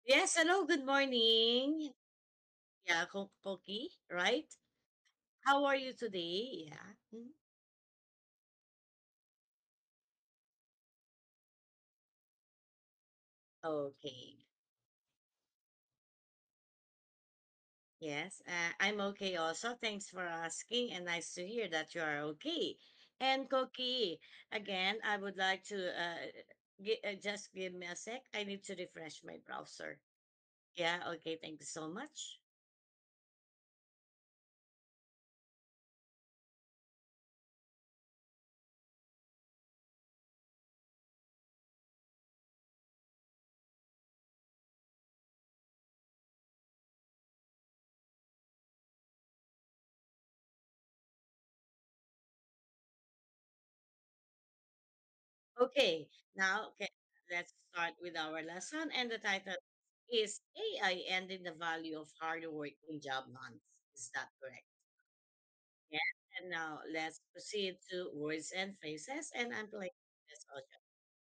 Yes, hello, good morning. Yeah, Koki, right? How are you today? Yeah. Okay. Yes, I'm okay also. Thanks for asking, and nice to hear that you are okay. And Koki, again, I would like to just give me a sec. I need to refresh my browser. Yeah, okay, thank you so much. Okay, now okay, let's start with our lesson. And the title is AI ending the value of hard work in job hunts. Is that correct? Yes. And now let's proceed to words and phrases. And I'm playing this audio.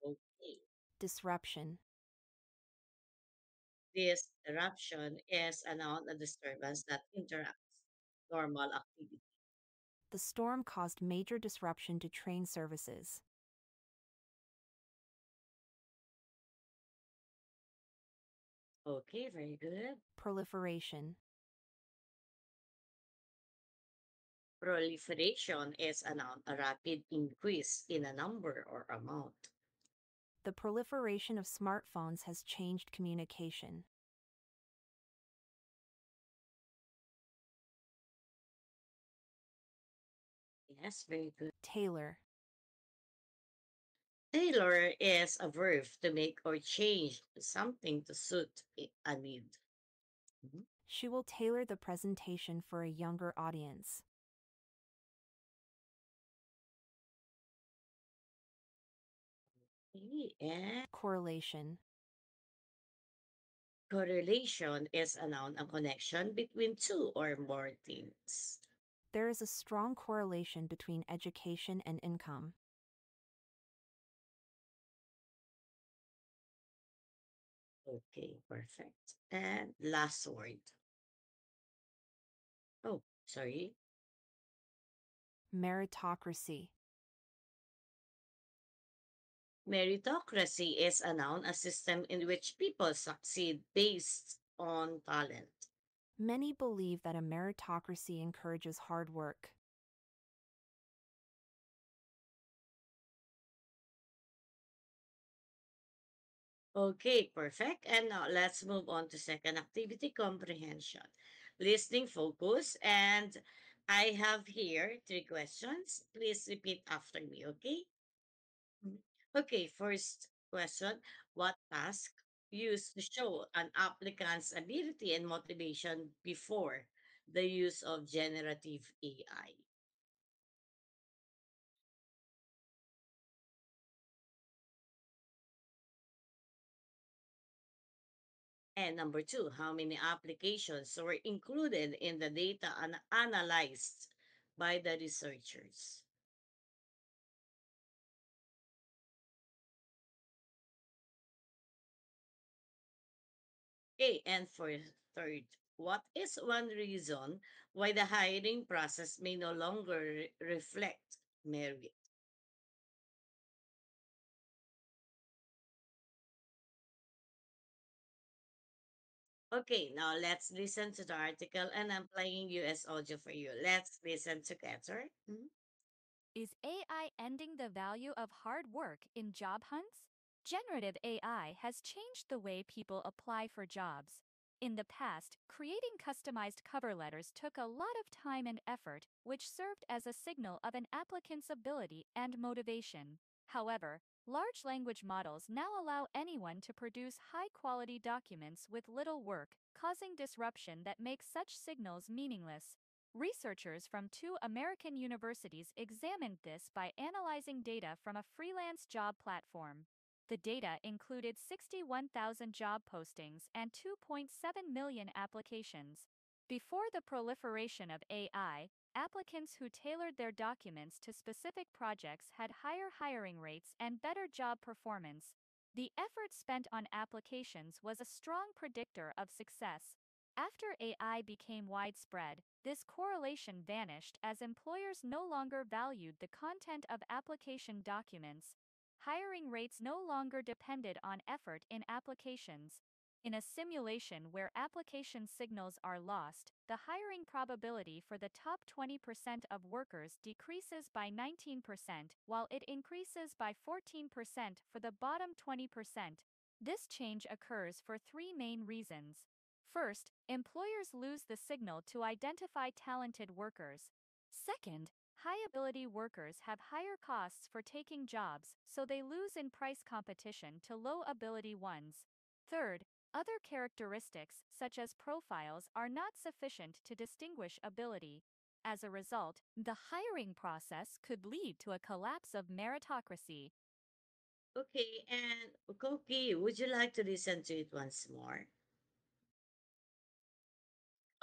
Okay. Disruption. This eruption is a noun, a disturbance that interrupts normal activity. The storm caused major disruption to train services. Okay, very good. Proliferation. Proliferation is a noun, a rapid increase in a number or amount. The proliferation of smartphones has changed communication. Yes, very good. Tailor. Tailor is a verb to make or change something to suit a need. Mhm. She will tailor the presentation for a younger audience. Okay, and Correlation. correlation is a noun, a connection between two or more things. There is a strong correlation between education and income. Okay, perfect. And last word. Oh, sorry. Meritocracy. Meritocracy is a noun, a system in which people succeed based on talent. Many believe that a meritocracy encourages hard work. Okay, perfect. And now let's move on to second activity, comprehension. Listening focus. And I have here three questions. Please repeat after me, okay? Mhm. Okay, first question. What task used to show an applicant's ability and motivation before the use of generative AI? And number two, how many applications were included in the data analyzed by the researchers? Okay, and for third, what is one reason why the hiring process may no longer reflect merit? Okay, now let's listen to the article and I'm playing US audio for you. Let's listen together. Mhm. Is AI ending the value of hard work in job hunts? Generative AI has changed the way people apply for jobs. In the past, creating customized cover letters took a lot of time and effort, which served as a signal of an applicant's ability and motivation. However, large language models now allow anyone to produce high quality documents with little work, causing disruption that makes such signals meaningless. Researchers from two American universities examined this by analyzing data from a freelance job platform. The data included 61,000 job postings and 2.7 million applications. Before the proliferation of AI, applicants who tailored their documents to specific projects had higher hiring rates and better job performance. The effort spent on applications was a strong predictor of success. After AI became widespread, this correlation vanished as employers no longer valued the content of application documents. Hiring rates no longer depended on effort in applications. In a simulation where application signals are lost, the hiring probability for the top 20% of workers decreases by 19%, while it increases by 14% for the bottom 20%. This change occurs for three main reasons. First, employers lose the signal to identify talented workers. Second, high ability workers have higher costs for taking jobs, so they lose in price competition to low ability ones. Third, other characteristics, such as profiles, are not sufficient to distinguish ability. As a result, the hiring process could lead to a collapse of meritocracy. Okay, and Koki, would you like to listen to it once more?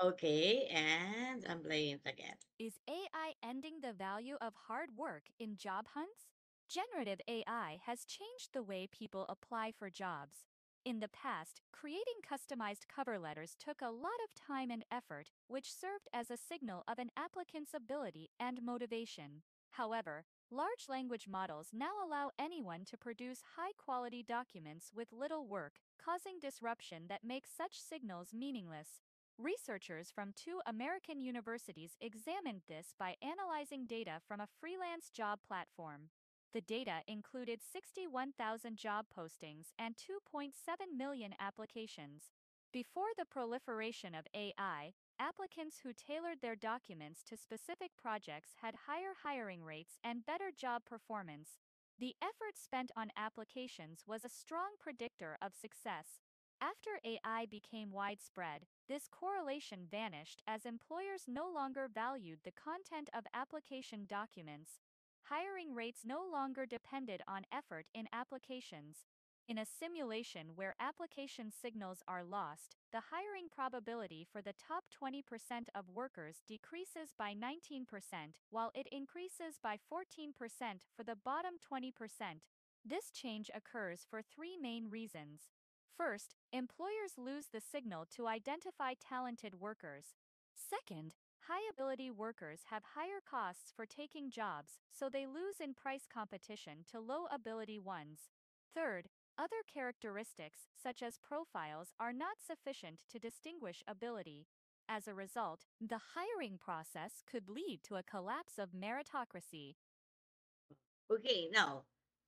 Okay, and I'm playing it again. Is AI ending the value of hard work in job hunts? Generative AI has changed the way people apply for jobs. In the past, creating customized cover letters took a lot of time and effort, which served as a signal of an applicant's ability and motivation. However, large language models now allow anyone to produce high-quality documents with little work, causing disruption that makes such signals meaningless. Researchers from two American universities examined this by analyzing data from a freelance job platform. The data included 61,000 job postings and 2.7 million applications. Before the proliferation of AI, applicants who tailored their documents to specific projects had higher hiring rates and better job performance. The effort spent on applications was a strong predictor of success. After AI became widespread, this correlation vanished as employers no longer valued the content of application documents. Hiring rates no longer depended on effort in applications. In a simulation where application signals are lost, the hiring probability for the top 20% of workers decreases by 19%, while it increases by 14% for the bottom 20%. This change occurs for three main reasons. First, employers lose the signal to identify talented workers. Second, high ability workers have higher costs for taking jobs, so they lose in price competition to low ability ones. Third, other characteristics, such as profiles, are not sufficient to distinguish ability. As a result, the hiring process could lead to a collapse of meritocracy. Okay, now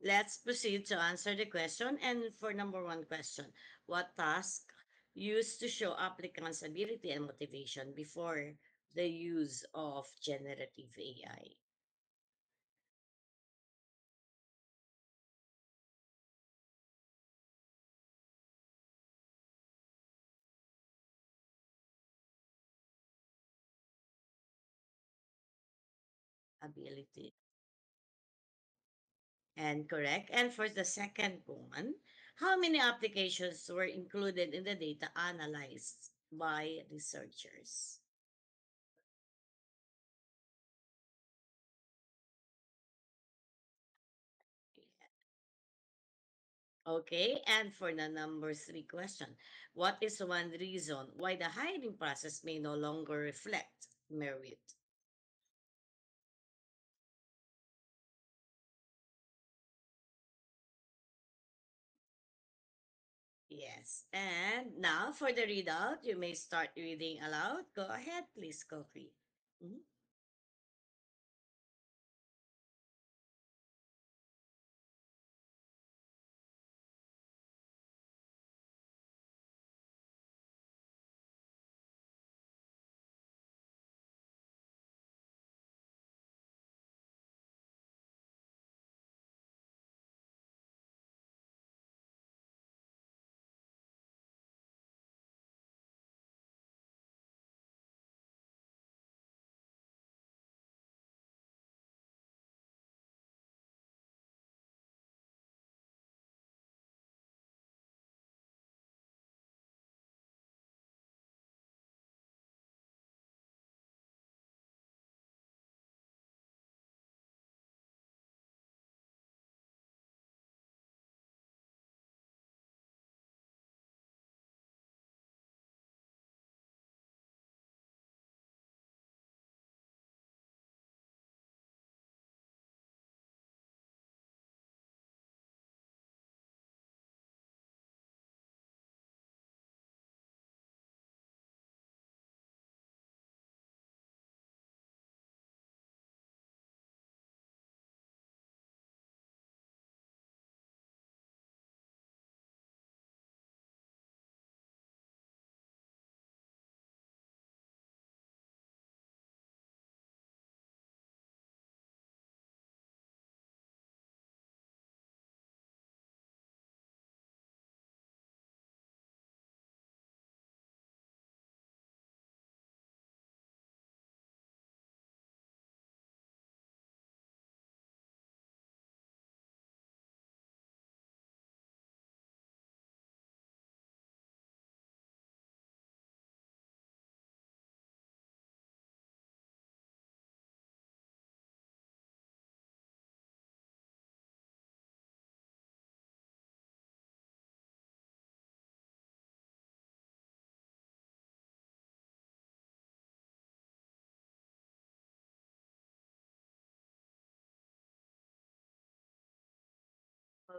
let's proceed to answer the question. And for number one question, what task used to show applicants' ability and motivation before the use of generative AI? Ability. And correct. And for the second one, how many applications were included in the data analyzed by researchers? Okay, and for the number three question, what is one reason why the hiring process may no longer reflect merit? Yes, and now for the readout, you may start reading aloud. Go ahead, please, Kofi. Mhm.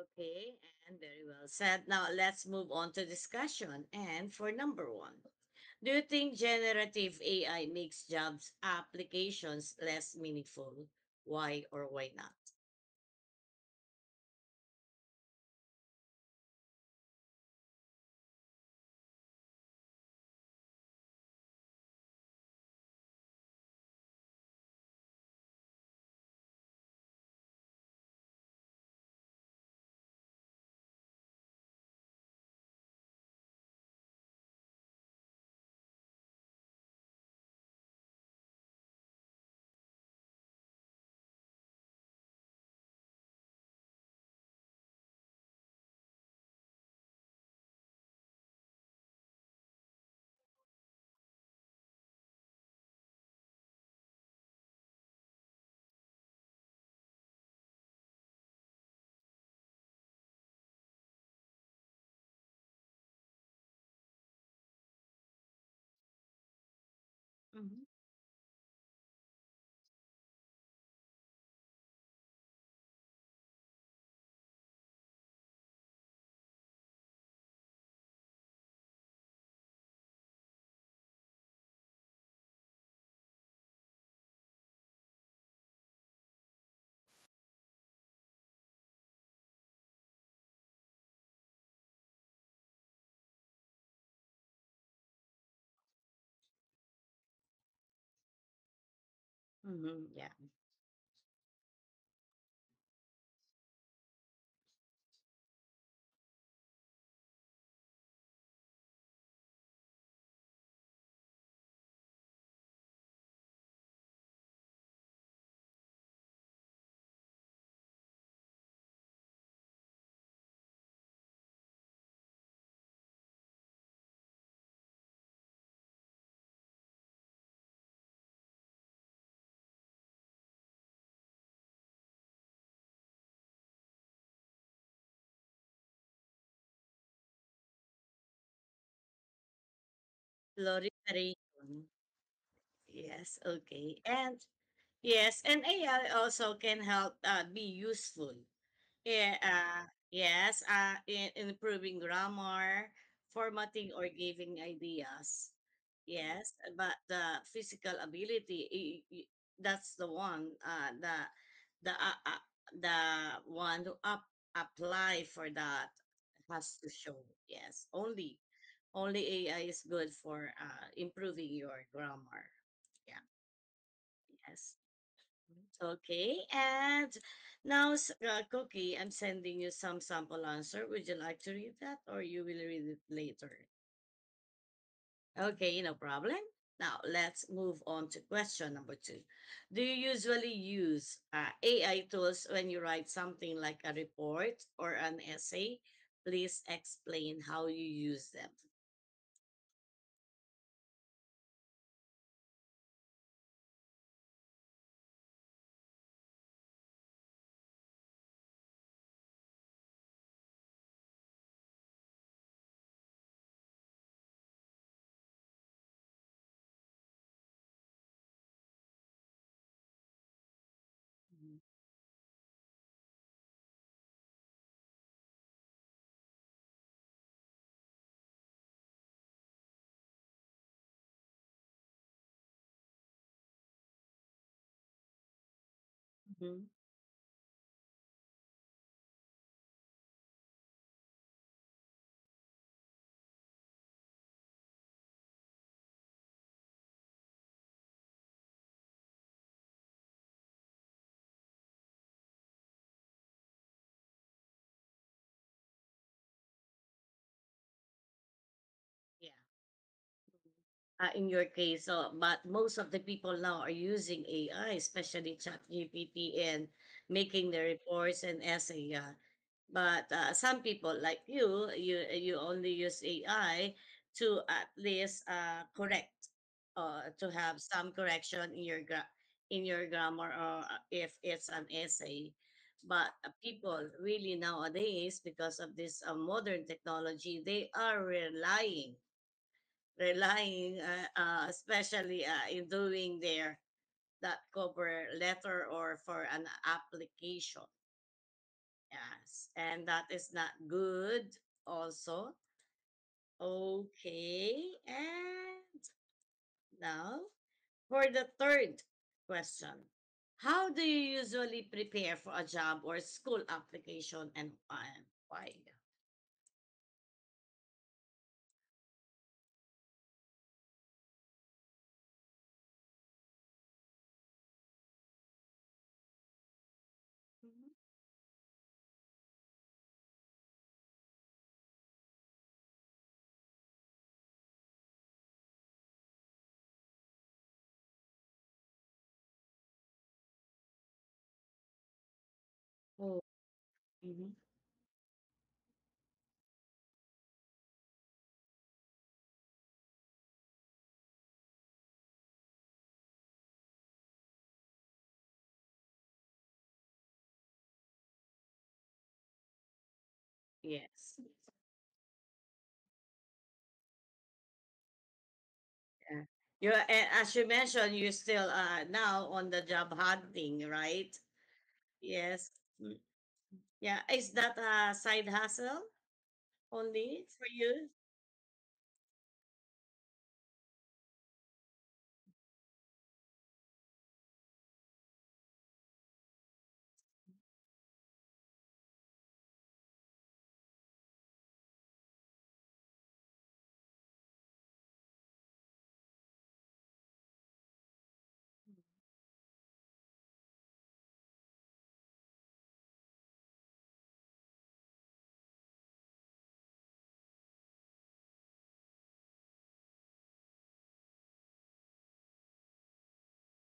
Okay, and very well said. Now let's move on to discussion. And for number one, do you think generative AI makes jobs applications less meaningful? Why or why not? Mhm. Yeah. Proliferation. Yes, okay. And yes, and AI also can help be useful. Yeah, yes, in improving grammar, formatting, or giving ideas. Yes, but the physical ability, that's the one, the uh, uh, the one who apply for that has to show. Yes, only AI is good for improving your grammar. Yeah. Yes. Okay, and now, Cookie, I'm sending you some sample answer. Would you like to read that, or you will read it later? Okay, no problem. Now, let's move on to question number two. Do you usually use AI tools when you write something like a report or an essay? Please explain how you use them. Mhm. Mhm. Yeah. In your case, so but most of the people now are using AI, especially ChatGPT, and making the reports and essay. Yeah. But some people like you only use AI to at least correct, to have some correction in your in your grammar, or if it's an essay. But people really nowadays, because of this modern technology, they are relying, especially in doing their that cover letter or for an application. Yeah. Yes, and that is not good also. Okay, and now for the third question. How do you usually prepare for a job or school application and why? Mhm. Oh, mhm. Yes. Yeah. As you mentioned, you're still now on the job hunting, right? Yes. Mm. Yeah. Is that a side hustle only for you?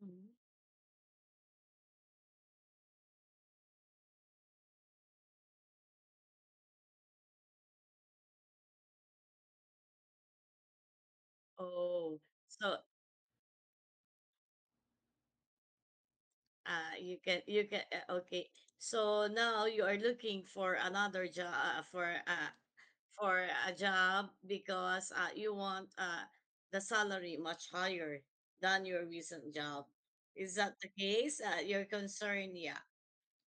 Mhm. Oh, so okay. So now you are looking for another job for a job because you want the salary much higher than your recent job. Is that the case? You're concerned, yeah.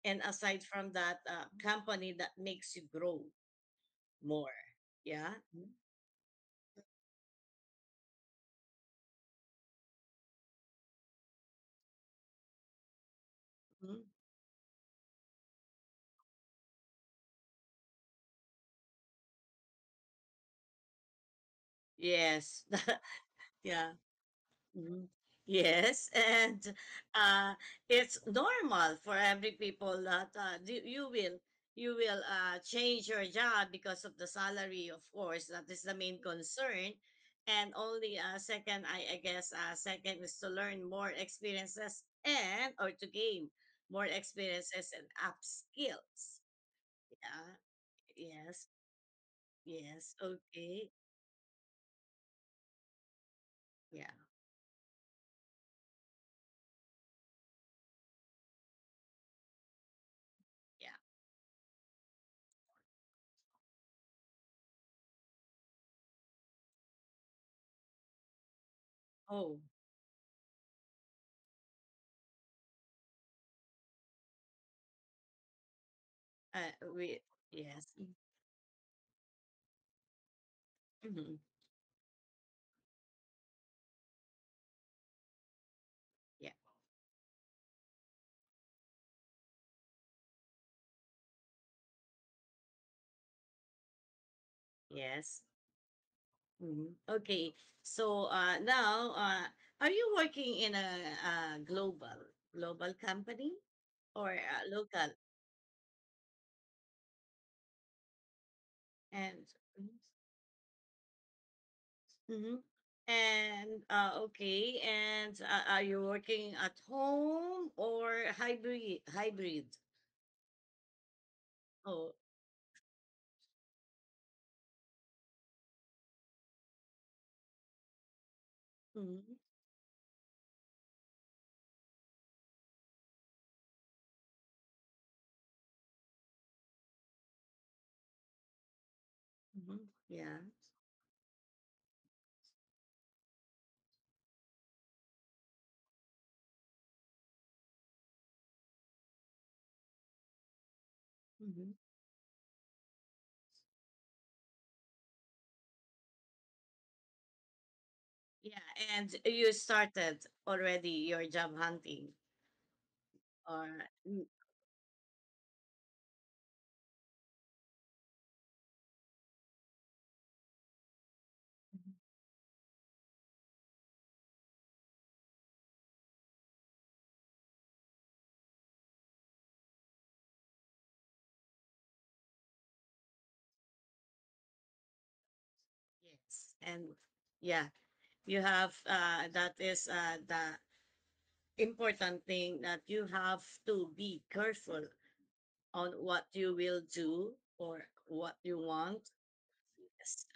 And aside from that, company that makes you grow more, yeah. Mhm. Yes, yeah. Mhm. Yes, and uh, it's normal for every people that you will change your job because of the salary. Of course, that is the main concern. And only second, I guess, second is to learn more experiences and or to gain more experiences and up skills. Yeah. Yes. Yes. Okay. Yeah. Yeah. Oh, we yes. Mhm. Yeah. Yes. Okay. So now, are you working in a global company or local? And mhm. And okay. And are you working at home or hybrid? Hybrid. Oh. Mm-hmm. Mm-hmm. Yeah. Mm-hmm. Yeah, and you started already your job hunting, or yes, and yeah, you have that is the important thing that you have to be careful on what you will do or what you want. Yes.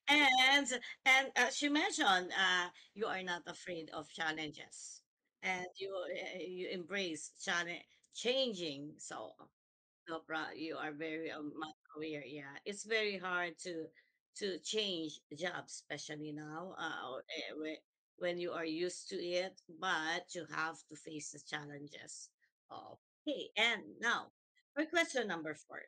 and and as you mentioned, you are not afraid of challenges, and you embrace challenge changing. So no problem. You are very much aware. Yeah, it's very hard to change jobs, especially now, when you are used to it. But you have to face the challenges. Okay, and now for question number four.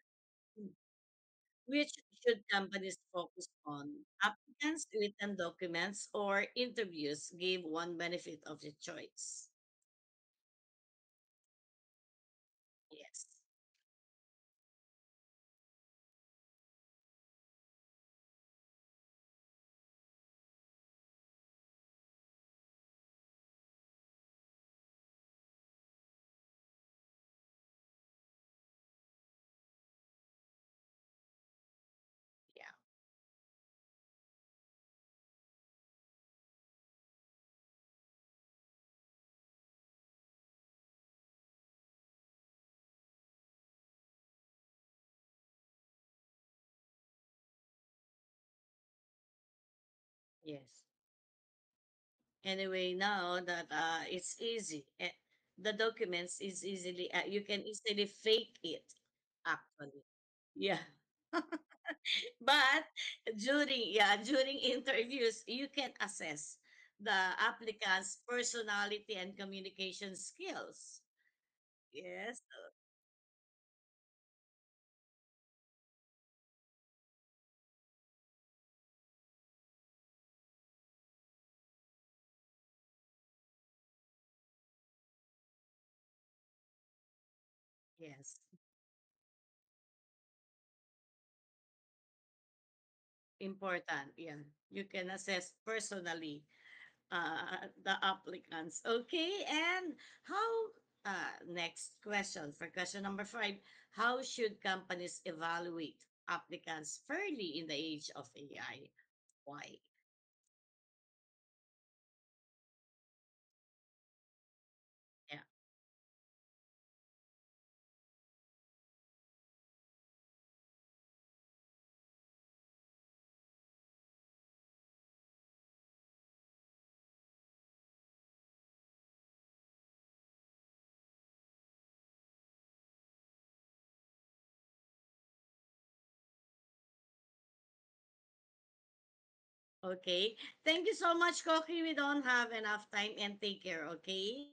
Which should companies focus on? Applicants, written documents, or interviews? Give one benefit of the choice. Yes. Yeah. Yes. Anyway, now that it's easy, the documents is easily you can easily fake it. Actually, yeah. But during interviews, you can assess the applicant's personality and communication skills. Yes. Yes. Important. Yeah. You can assess personally the applicants. Okay. And how, next question for question number five, how should companies evaluate applicants fairly in the age of AI? Why? Yeah. Okay. Thank you so much, Koki. We don't have enough time and take care. Okay.